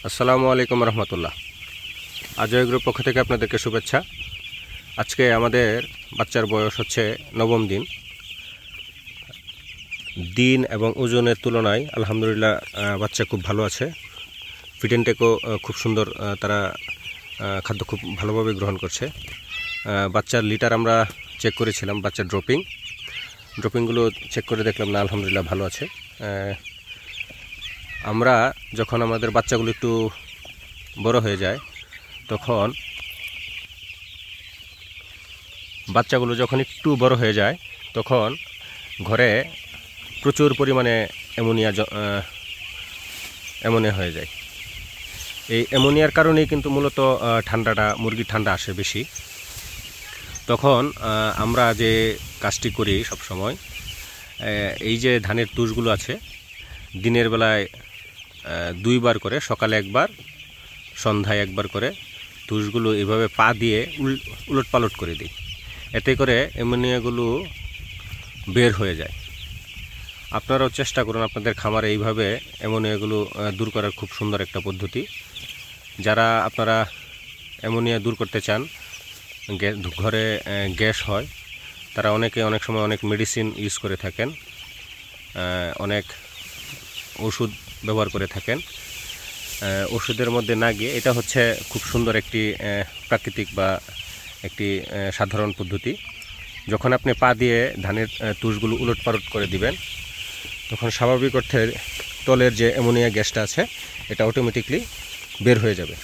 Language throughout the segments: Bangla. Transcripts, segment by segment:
আসসালামু আলাইকুম রহমতুল্লাহ। আজয় গ্রুপ পক্ষ থেকে আপনাদেরকে শুভেচ্ছা। আজকে আমাদের বাচ্চার বয়স হচ্ছে নবম দিন। দিন এবং ওজনের তুলনায় আলহামদুলিল্লাহ বাচ্চা খুব ভালো আছে। ফিড ইনটেকও খুব সুন্দর, তারা খাদ্য খুব ভালোভাবে গ্রহণ করছে। বাচ্চার লিটার আমরা চেক করেছিলাম, বাচ্চার ড্রপিংগুলো চেক করে দেখলাম না, আলহামদুলিল্লাহ ভালো আছে। আমরা যখন আমাদের বাচ্চাগুলো একটু বড় হয়ে যায় তখন ঘরে প্রচুর পরিমাণে অ্যামোনিয়া হয়ে যায়। এই অ্যামোনিয়ার কারণেই কিন্তু মূলত মুরগির ঠান্ডা আসে বেশি। তখন আমরা যে কাজটি করি সবসময়, এই যে ধানের তুষগুলো আছে, দিনের বেলায় 2 বার করে, সকালে একবার, সন্ধ্যায় একবার করে তুষগুলো এভাবে পা দিয়ে উলট পালট করে দিই। এতে করে অ্যামোনিয়াগুলো বের হয়ে যায়। আপনারাও চেষ্টা করুন আপনাদের খামারে এইভাবে অ্যামোনিয়াগুলো দূর করার খুব সুন্দর একটা পদ্ধতি। যারা আপনারা অ্যামোনিয়া দূর করতে চান, ঘরে গ্যাস হয়, তারা অনেক সময় অনেক মেডিসিন ইউজ করে থাকেন, অনেক ওষুধ ব্যবহার করে থাকেন। ওষুধের মধ্যে না গিয়ে এটা হচ্ছে খুব সুন্দর একটি প্রাকৃতিক বা একটি সাধারণ পদ্ধতি। যখন আপনি পা দিয়ে ধানের তুষগুলো উলট পালট করে দিবেন, তখন স্বাভাবিক অর্থে তলের যে অ্যামোনিয়া গ্যাসটা আছে এটা অটোমেটিকলি বের হয়ে যাবে।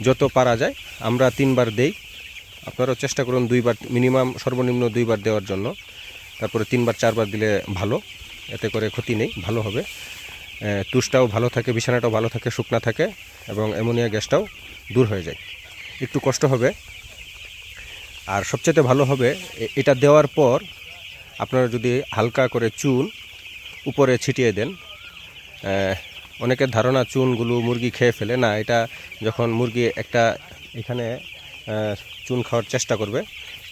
যত পারা যায় আমরা 3 বার দেই, আপনারাও চেষ্টা করুন 2 বার, মিনিমাম সর্বনিম্ন 2 বার দেওয়ার জন্য। তারপরে 3 বার 4 বার দিলে ভালো, এতে করে ক্ষতি নেই, ভালো হবে। তুষটাও ভালো থাকে, বিছানাটাও ভালো থাকে, শুকনা থাকে, এবং অ্যামোনিয়া গ্যাসটাও দূর হয়ে যায়। একটু কষ্ট হবে, আর সবচেয়ে ভালো হবে এটা দেওয়ার পর আপনারা যদি হালকা করে চুন উপরে ছিটিয়ে দেন। অনেকের ধারণা চুনগুলো মুরগি খেয়ে ফেলে, না, এটা যখন মুরগি একটা এখানে চুন খাওয়ার চেষ্টা করবে,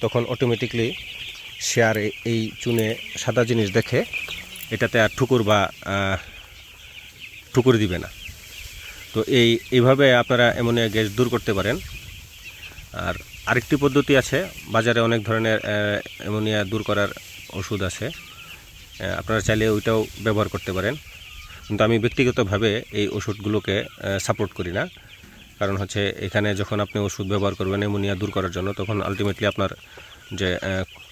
তখন অটোমেটিকলি সে আর এই চুনে সাদা জিনিস দেখে এটাতে আর ঠুকুর দিবে না। তো এইভাবে আপনারা অ্যামোনিয়া গ্যাস দূর করতে পারেন। আর আরেকটি পদ্ধতি আছে, বাজারে অনেক ধরনের অ্যামোনিয়া দূর করার ওষুধ আছে, আপনারা চাইলে ওইটাও ব্যবহার করতে পারেন। কিন্তু আমি ব্যক্তিগতভাবে এই ওষুধগুলোকে সাপোর্ট করি না। কারণ হচ্ছে এখানে যখন আপনি ওষুধ ব্যবহার করবেন অ্যামোনিয়া দূর করার জন্য, তখন আলটিমেটলি আপনার যে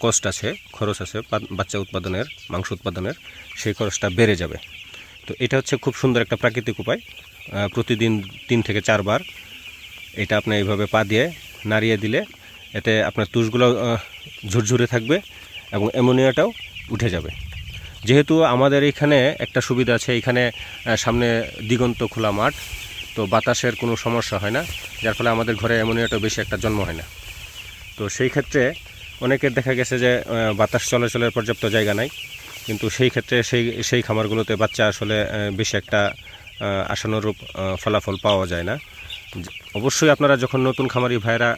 কস্ট আছে, খরচ আছে বাচ্চা উৎপাদনের, মাংস উৎপাদনের, সেই খরচটা বেড়ে যাবে। তো এটা হচ্ছে খুব সুন্দর একটা প্রাকৃতিক উপায়। প্রতিদিন 3 থেকে 4 বার এটা আপনি এইভাবে পা দিয়ে নাড়িয়ে দিলে এতে আপনার তুষগুলো ঝুরঝুরে থাকবে এবং অ্যামোনিয়াটাও উঠে যাবে। যেহেতু আমাদের এখানে একটা সুবিধা আছে, এখানে সামনে দিগন্ত খোলা মাঠ, তো বাতাসের কোনো সমস্যা হয় না, যার ফলে আমাদের ঘরে অ্যামোনিয়াটাও বেশি একটা জন্ম হয় না। তো সেই ক্ষেত্রে অনেকের দেখা গেছে যে বাতাস চলাচলের পর্যাপ্ত জায়গা নাই, কিন্তু সেই ক্ষেত্রে সেই খামারগুলোতে বাচ্চা আসলে বেশি একটা আশানুরূপ ফলাফল পাওয়া যায় না। অবশ্যই আপনারা যখন নতুন খামারি ভাইরা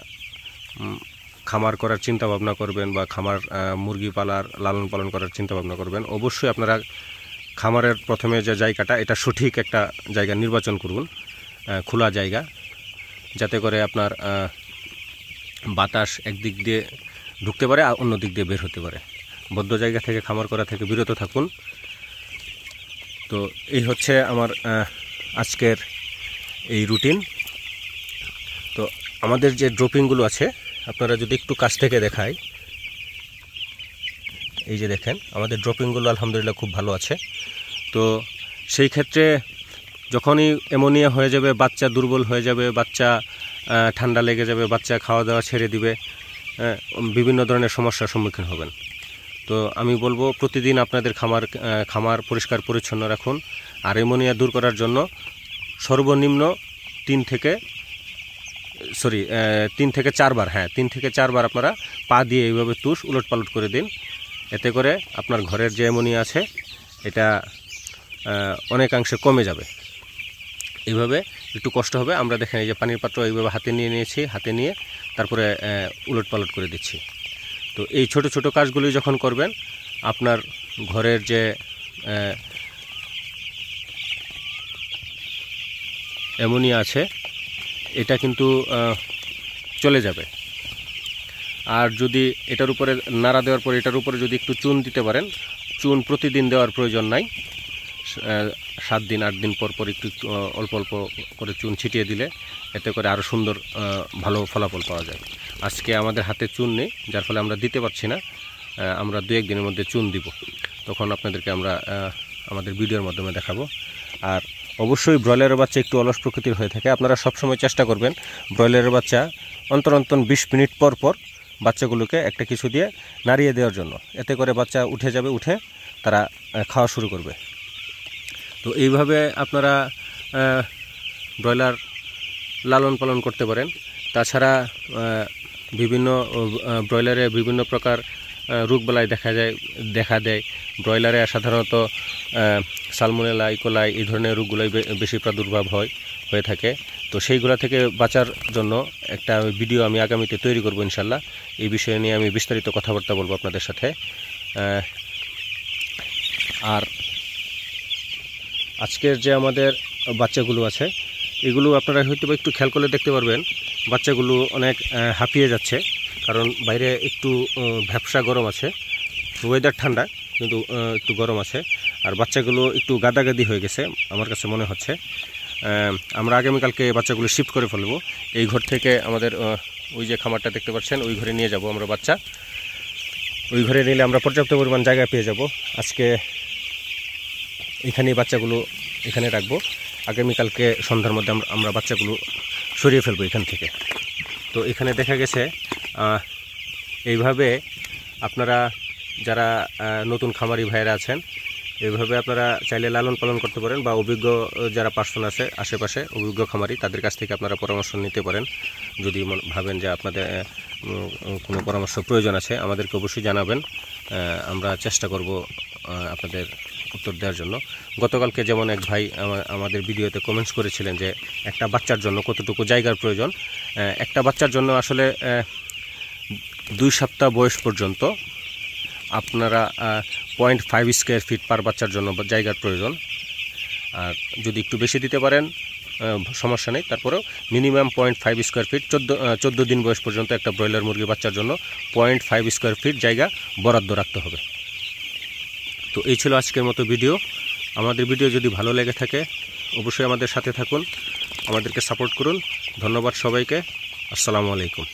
খামার করার চিন্তা ভাবনা করবেন বা মুরগি লালন পালন করার চিন্তা ভাবনা করবেন, অবশ্যই আপনারা খামারের প্রথমে যে জায়গাটা, এটা সঠিক একটা জায়গা নির্বাচন করুন, খোলা জায়গা, যাতে করে আপনার বাতাস একদিক দিয়ে ঢুকতে পারে আর অন্য দিক দিয়ে বের হতে পারে। বদ্ধ জায়গা থেকে খামার করা থেকে বিরত থাকুন। তো এই হচ্ছে আমার আজকের এই রুটিন। তো আমাদের যে ড্রপিংগুলো আছে, আপনারা যদি একটু কাছ থেকে দেখাই, এই যে দেখেন আমাদের ড্রপিংগুলো আলহামদুলিল্লাহ খুব ভালো আছে। তো সেই ক্ষেত্রে যখনই অ্যামোনিয়া হয়ে যাবে, বাচ্চা দুর্বল হয়ে যাবে, বাচ্চা ঠান্ডা লেগে যাবে, বাচ্চা খাওয়া দাওয়া ছেড়ে দিবে, বিভিন্ন ধরনের সমস্যার সম্মুখীন হবেন। তো আমি বলবো প্রতিদিন আপনাদের খামার পরিষ্কার পরিচ্ছন্ন রাখুন। আর অ্যামোনিয়া দূর করার জন্য সর্বনিম্ন 3 থেকে 4 বার, 3 থেকে 4 বার আপনারা পা দিয়ে এইভাবে তুষ উলট পালট করে দিন। এতে করে আপনার ঘরের যে অ্যামোনিয়া আছে এটা অনেকাংশে কমে যাবে। এইভাবে একটু কষ্ট হবে। আমরা দেখেন এই যে পানির পাত্র এইভাবে হাতে নিয়ে তারপরে উলট পালট করে দিচ্ছি। তো এই ছোট ছোট কাজগুলি যখন করবেন, আপনার ঘরের যে অ্যামোনিয়া আছে এটা কিন্তু চলে যাবে। আর যদি এটার উপরে নাড়া দেওয়ার পরে এটার উপরে যদি একটু চুন দিতে পারেন, চুন প্রতিদিন দেওয়ার প্রয়োজন নাই, 7 দিন 8 দিন পর পর একটু অল্প অল্প করে চুন ছিটিয়ে দিলে এতে করে আরও সুন্দর ভালো ফলাফল পাওয়া যায়। আজকে আমাদের হাতে চুন নেই, যার ফলে আমরা দিতে পারছি না। আমরা 2-1 দিনের মধ্যে চুন দিব, তখন আপনাদেরকে আমরা আমাদের ভিডিওর মাধ্যমে দেখাবো। আর অবশ্যই ব্রয়লারের বাচ্চা একটু অলস প্রকৃতির হয়ে থাকে, আপনারা সবসময় চেষ্টা করবেন ব্রয়লারের বাচ্চা অন্তর 20 মিনিট পর পর বাচ্চাগুলোকে একটা কিছু দিয়ে নাড়িয়ে দেওয়ার জন্য, এতে করে বাচ্চা উঠে যাবে, উঠে তারা খাওয়া শুরু করবে। তো এইভাবে আপনারা ব্রয়লার লালন পালন করতে পারেন। তাছাড়া বিভিন্ন ব্রয়লারে বিভিন্ন প্রকার রোগবালাই দেখা দেয়। ব্রয়লারে সাধারণত সালমোনেলা, ইকোলাই এই ধরনের রোগগুলোই বেশি প্রাদুর্ভাব হয়ে থাকে। তো সেইগুলো থেকে বাঁচার জন্য একটা ভিডিও আমি আগামীতে তৈরি করব ইনশাল্লাহ। এই বিষয়ে নিয়ে আমি বিস্তারিত কথাবার্তা বলবো আপনাদের সাথে। আর আজকের যে আমাদের বাচ্চাগুলো আছে এগুলো আপনারা হয়তো একটু খেয়াল করলে দেখতে পারবেন, বাচ্চাগুলো অনেক হাঁপিয়ে যাচ্ছে, কারণ বাইরে একটু ভ্যাপসা গরম আছে, ওয়েদার ঠান্ডা কিন্তু একটু গরম আছে। আর বাচ্চাগুলো একটু গাদাগাদি হয়ে গেছে আমার কাছে মনে হচ্ছে। আমরা আগামীকালকে বাচ্চাগুলো শিফট করে ফেলবো। এই ঘর থেকে আমাদের ওই যে খামারটা দেখতে পাচ্ছেন ওই ঘরে নিয়ে যাব আমরা বাচ্চা। ওই ঘরে নিলে আমরা পর্যাপ্ত পরিমাণ জায়গা পেয়ে যাব। আজকে এখানেই বাচ্চাগুলো এখানে রাখবো, আগামীকালকে সন্ধ্যার মধ্যে আমরা বাচ্চাগুলো সরিয়ে ফেলবো এখান থেকে। তো এখানে দেখা গেছে এইভাবে আপনারা যারা নতুন খামারি ভাইয়েরা আছেন, এইভাবে আপনারা চাইলে লালন পালন করতে পারেন, বা অভিজ্ঞ যারা পার্সন আছে আশেপাশে অভিজ্ঞ খামারি তাদের কাছ থেকে আপনারা পরামর্শ নিতে পারেন। যদি ভাবেন যে আপনাদের কোনো পরামর্শ প্রয়োজন আছে আমাদেরকে অবশ্যই জানাবেন, আমরা চেষ্টা করব আপনাদের উত্তর দেওয়ার জন্য। গতকালকে যেমন এক ভাই আমাদের ভিডিওতে কমেন্টস করেছিলেন যে একটা বাচ্চার জন্য কতটুকু জায়গার প্রয়োজন। একটা বাচ্চার জন্য আসলে 2 সপ্তাহ বয়স পর্যন্ত আপনারা 0.5 স্কোয়ার ফিট পার বাচ্চার জন্য জায়গার প্রয়োজন। আর যদি একটু বেশি দিতে পারেন সমস্যা নেই, তারপরেও মিনিমাম 0.5 স্কোয়ার ফিট 14 দিন বয়স পর্যন্ত একটা ব্রয়লার মুরগি বাচ্চার জন্য 0.5 স্কোয়ার ফিট জায়গা বরাদ্দ রাখতে হবে। তো এই ছিল আজকের মতো ভিডিও। আমাদের ভিডিও যদি ভালো লেগে থাকে অবশ্যই আমাদের সাথে থাকুন, আমাদেরকে সাপোর্ট করুন। ধন্যবাদ সবাইকে। আসসালামু আলাইকুম।